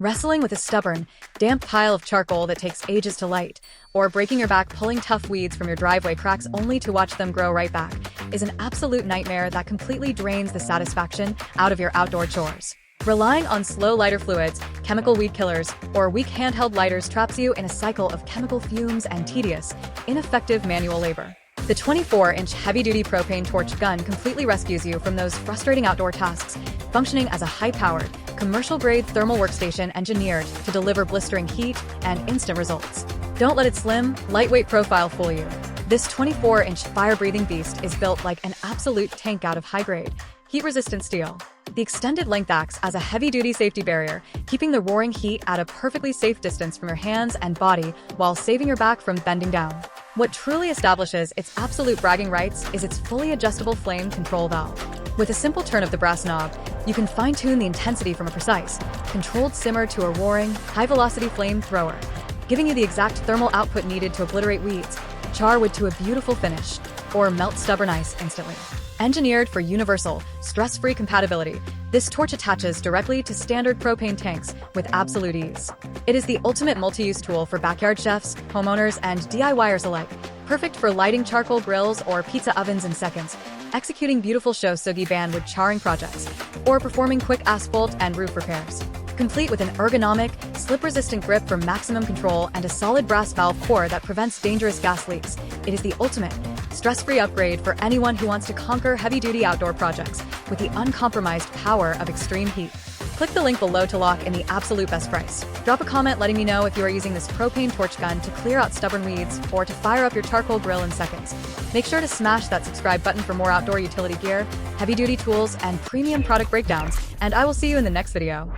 Wrestling with a stubborn, damp pile of charcoal that takes ages to light, or breaking your back pulling tough weeds from your driveway cracks only to watch them grow right back, is an absolute nightmare that completely drains the satisfaction out of your outdoor chores. Relying on slow lighter fluids, chemical weed killers, or weak handheld lighters traps you in a cycle of chemical fumes and tedious, ineffective manual labor. The 24-inch heavy-duty propane torch gun completely rescues you from those frustrating outdoor tasks, functioning as a high-powered, commercial-grade thermal workstation engineered to deliver blistering heat and instant results. Don't let its slim, lightweight profile fool you. This 24-inch fire-breathing beast is built like an absolute tank out of high-grade, heat-resistant steel. The extended length acts as a heavy-duty safety barrier, keeping the roaring heat at a perfectly safe distance from your hands and body while saving your back from bending down. What truly establishes its absolute bragging rights is its fully adjustable flame control valve. With a simple turn of the brass knob, you can fine-tune the intensity from a precise, controlled simmer to a roaring, high-velocity flamethrower, giving you the exact thermal output needed to obliterate weeds, char wood to a beautiful finish, or melt stubborn ice instantly. Engineered for universal, stress-free compatibility, this torch attaches directly to standard propane tanks with absolute ease. It is the ultimate multi-use tool for backyard chefs, homeowners, and DIYers alike, perfect for lighting charcoal grills or pizza ovens in seconds, executing beautiful shosugi ban with charring projects, or performing quick asphalt and roof repairs. Complete with an ergonomic, slip-resistant grip for maximum control and a solid brass valve core that prevents dangerous gas leaks, it is the ultimate, stress-free upgrade for anyone who wants to conquer heavy-duty outdoor projects with the uncompromised power of extreme heat. Click the link below to lock in the absolute best price. Drop a comment letting me know if you are using this propane torch gun to clear out stubborn weeds or to fire up your charcoal grill in seconds. Make sure to smash that subscribe button for more outdoor utility gear, heavy-duty tools, and premium product breakdowns, and I will see you in the next video.